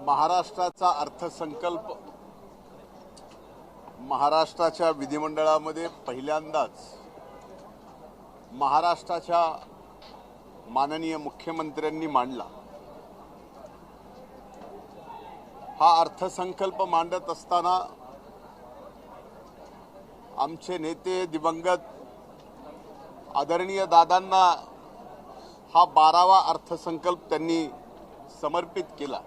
महाराष्ट्राचा अर्थसंकल्प महाराष्ट्राच्या विधिमंडळामध्ये पहिल्यांदाच महाराष्ट्राच्या माननीय मुख्यमंत्र्यांनी मांडला। हा अर्थसंकल्प मांडत असताना आमचे नेते दिवंगत आदरणीय दादांना हा 12वा अर्थसंकल्प त्यांनी समर्पित केला।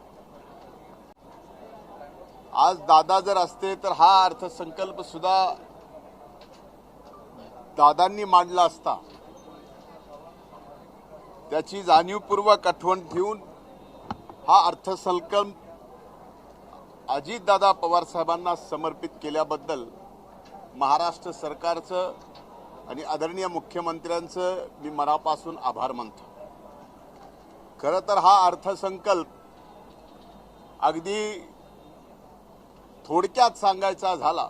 आज दादा जर असते तर हा अर्थसंकल्प सुद्धा दादांनी मांडला असता। त्याची जाणीवपूर्वक आठवण ठेवून हा अर्थसंकल्प अजितदादा पवार साहेबांना समर्पित केल्याबद्दल महाराष्ट्र सरकारचं आणि आदरणीय मुख्यमंत्र्यांचं मी मनापासून आभार मानतो। खरं तर हा अर्थसंकल्प अगदी थोडक्यात सांगायचा झाला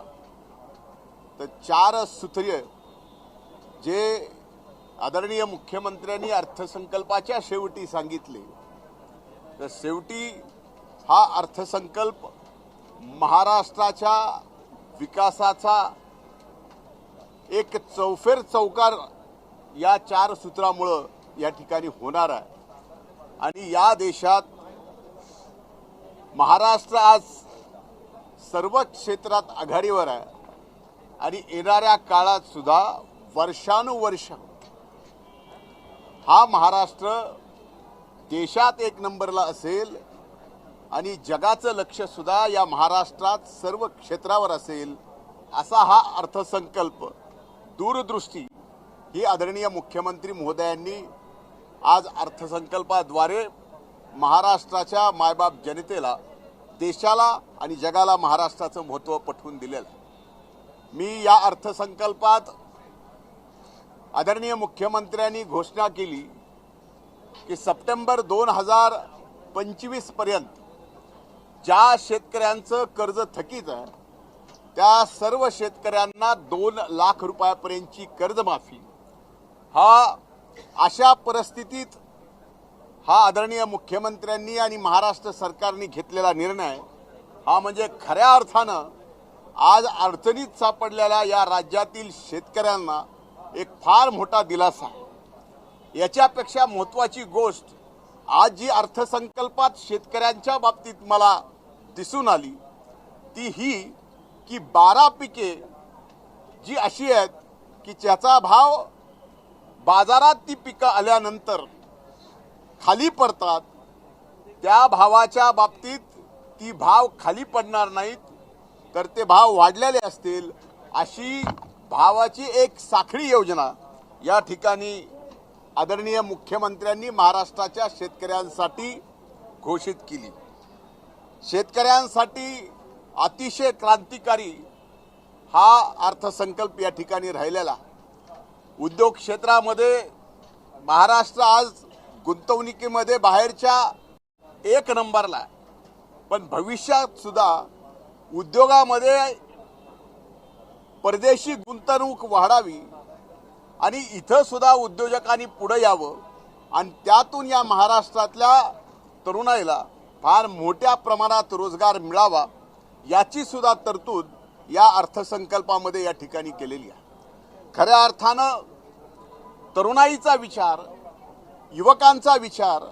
तर 4 सूत्रीय जे आदरणीय मुख्यमंत्र्यांनी अर्थसंकल्पाच्या शेवटी सांगितले, तर शेवटी हा अर्थसंकल्प महाराष्ट्राच्या विकासाचा एक चौफेर चौकार या 4 सूत्रामुळे या ठिकाणी होणार आहे। आणि या देशात महाराष्ट्र आज सर्व क्षेत्रात आघाडीवर आहे आणि येणाऱ्या काळात सुद्धा वर्षानुवर्ष हा महाराष्ट्र देशात 1 नंबरला असेल आणि जगाचं लक्ष सुद्धा या महाराष्ट्रात सर्व क्षेत्रावर असेल असा हा अर्थसंकल्प दूरदृष्टी ही आदरणीय मुख्यमंत्री महोदयांनी आज अर्थसंकल्पाद्वारे महाराष्ट्राच्या मायबाप जनतेला, देशाला आणि जगाला महाराष्ट्राचं महत्त्व पटवून दिलेलं आहे। मी या अर्थसंकल्पात आदरणीय मुख्यमंत्र्यांनी घोषणा केली की सप्टेंबर 2025 पर्यंत ज्या शेतकऱ्यांचं कर्ज थकीत आहे त्या सर्व शेतकऱ्यांना 2 लाख रुपयापर्यंतची कर्जमाफी। हा अशा परिस्थितीत हा आदरणीय मुख्यमंत्र्यांनी आणि महाराष्ट्र सरकारने घेतलेला निर्णय हा म्हणजे खऱ्या अर्थानं आज अडचणीत सापडलेल्या या राज्यातील शेतकऱ्यांना एक फार मोठा दिलासा आहे। याच्यापेक्षा महत्त्वाची गोष्ट आज जी अर्थसंकल्पात शेतकऱ्यांच्या बाबतीत मला दिसून आली ती ही की 12 पिके जी अशी आहेत की ज्याचा भाव बाजारात ती पिकं आल्यानंतर खाली पडतात, त्या भावाच्या बाबतीत ती भाव खाली पडणार नाहीत तर ते भाव वाढलेले असतील अशी भावाची एक साखळी योजना या ठिकाणी आदरणीय मुख्यमंत्र्यांनी महाराष्ट्राच्या शेतकऱ्यांसाठी घोषित केली। शेतकऱ्यांसाठी अतिशय क्रांतिकारी हा अर्थसंकल्प या ठिकाणी राहिलेला। उद्योग क्षेत्रामध्ये महाराष्ट्र आज गुंतवणुकीमध्ये बाहेरच्या 1 नंबरला आहे, पण भविष्यात सुद्धा उद्योगामध्ये परदेशी गुंतवणूक वाढावी आणि इथं सुद्धा उद्योजकांनी पुढे यावं आणि त्यातून या महाराष्ट्रातल्या तरुणाईला फार मोठ्या प्रमाणात रोजगार मिळावा याची सुद्धा तरतूद या अर्थसंकल्पामध्ये या ठिकाणी केलेली आहे। खऱ्या अर्थानं तरुणाईचा विचार, युवकांचा विचार,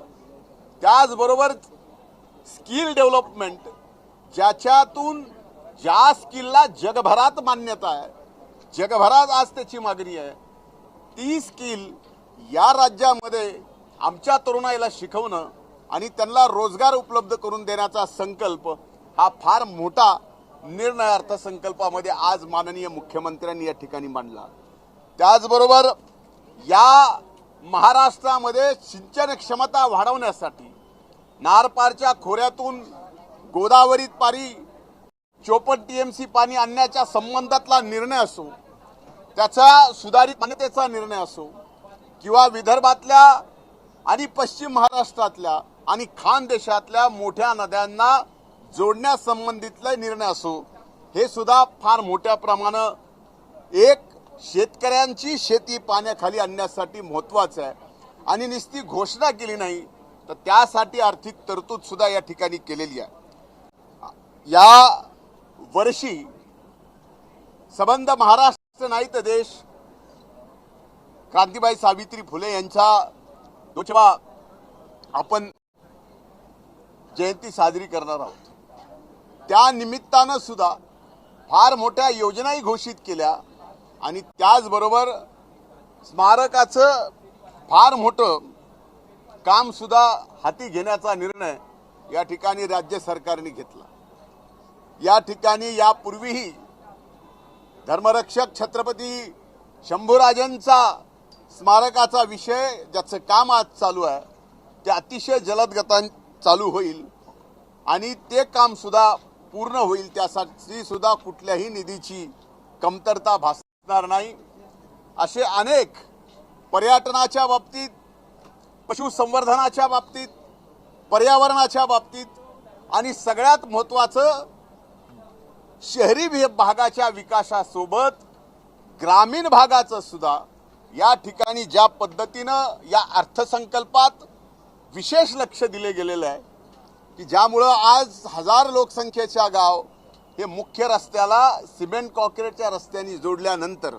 त्याचबरोबर स्किल डेव्हलपमेंट ज्याच्यातून ज्या स्किलला जगभरात मान्यता आहे, जगभरात आज त्याची मागणी आहे, ती स्किल या राज्यामध्ये आमच्या तरुणाईला शिकवणं आणि त्यांना रोजगार उपलब्ध करून देण्याचा संकल्प हा फार मोठा निर्णय अर्थसंकल्पामध्ये आज माननीय मुख्यमंत्र्यांनी या ठिकाणी मांडला। त्याचबरोबर या महाराष्ट्रामध्ये सिंचन क्षमता वाढवण्यासाठी नारपारच्या खोऱ्यातून गोदावरीत पारी 54 TMC पाणी आणण्याच्या संबंधातला निर्णय असो, त्याचा सुधारित मान्यतेचा निर्णय असो किंवा विदर्भातल्या आणि पश्चिम महाराष्ट्रातल्या आणि खानदेशातल्या मोठ्या नद्यांना जोडण्यासंबंधितले निर्णय असो, हे सुद्धा फार मोठ्या प्रमाणात एक शेतकऱ्यांची शेती पाण्याखाली आणण्यासाठी महत्त्वाचं आहे। आणि नुसती घोषणा केली नाही तर त्यासाठी आर्थिक तरतूद सुद्धा या ठिकाणी केलेली आहे। या वर्षी संबंध महाराष्ट्र नाही तर देश क्रांतीबाई सावित्री फुले यांच्या जेव्हा आपण जयंती साजरी करणार आहोत त्या निमित्तानं सुद्धा फार मोठ्या योजनाही घोषित केल्या आणि त्याचबरोबर स्मारकाचं फार मोठं काम सुद्धा हाती घेण्याचा निर्णय या ठिकाणी राज्य सरकारने घेतला। या ठिकाणी यापूर्वीही धर्मरक्षक छत्रपती शंभूराजांचा स्मारकाचा विषय ज्याचं काम आज चालू आहे ते अतिशय जलद गतीने चालू होईल आणि ते काम सुद्धा पूर्ण होईल। त्यासाठी सुद्धा कुठल्याही निधीची कमतरता भासणार नाही। असे अनेक पर्यटनाच्या बाबतीत, पशुसंवर्धनाच्या बाबतीत, पर्यावरणाच्या बाबतीत आणि सगळ्यात महत्त्वाचं शहरी भागाच्या विकासासोबत ग्रामीण भागाचं सुद्धा या ठिकाणी ज्या पद्धतीनं या अर्थसंकल्पात विशेष लक्ष दिले गेलेलं आहे की ज्यामुळं आज 1000 लोकसंख्येच्या गाव हे मुख्य रस्त्याला सिमेंट कॉन्क्रीटच्या रस्त्यांनी जोडल्यानंतर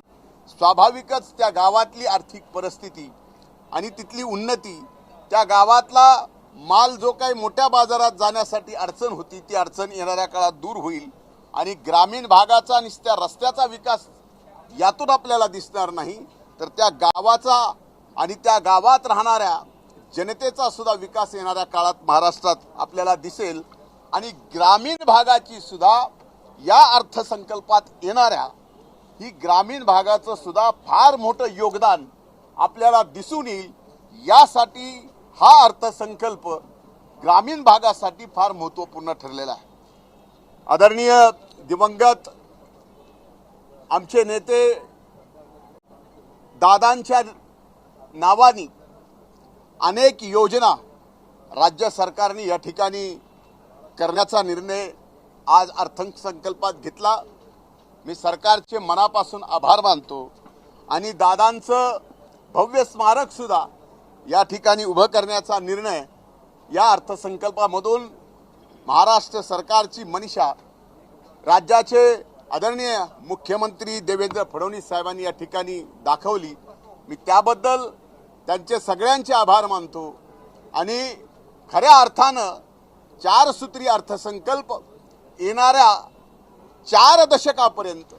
स्वाभाविकच त्या गावातली आर्थिक परिस्थिती आणि तिथली उन्नती, त्या गावातला माल जो काही मोठ्या बाजारात जाण्यासाठी अडचण होती ती अडचण येणाऱ्या काळात दूर होईल आणि ग्रामीण भागाचा आणि त्या रस्त्याचा विकास यातून आपल्याला दिसणार नाही तर त्या गावाचा आणि त्या गावात राहणाऱ्या जनतेचा सुद्धा विकास येणाऱ्या काळात महाराष्ट्रात आपल्याला दिसेल आणि ग्रामीण भागाची सुद्धा या अर्थसंकल्पात येणाऱ्या ही ग्रामीण भागाचं सुद्धा फार मोठं योगदान आपल्याला दिसून येईल। यासाठी हा अर्थसंकल्प ग्रामीण भागासाठी फार महत्त्वपूर्ण ठरलेला आहे। आदरणीय दिवंगत आमचे नेते दादांच्या नावानी अनेक योजना राज्य सरकारने या ठिकाणी करण्याचा निर्णय आज अर्थसंकल्पात घेतला। मी सरकारचे मनापासून आभार मानतो आणि दादांचं भव्य स्मारक सुद्धा या ठिकाणी उभं करण्याचा निर्णय या अर्थसंकल्पामधून महाराष्ट्र सरकारची मनीषा राज्याचे आदरणीय मुख्यमंत्री देवेंद्र फडणवीस साहेबांनी या ठिकाणी दाखवली। मी त्याबद्दल त्यांचे सगळ्यांचे आभार मानतो आणि खऱ्या अर्थानं 4 सूत्री अर्थसंकल्प येणाऱ्या 4 दशकापर्यंत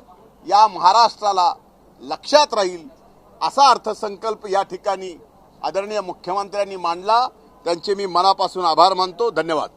या महाराष्ट्राला लक्षात राहील असा अर्थसंकल्प या ठिकाणी आदरणीय मुख्यमंत्र्यांनी मांडला। त्यांचे मी मनापासून आभार मानतो। धन्यवाद।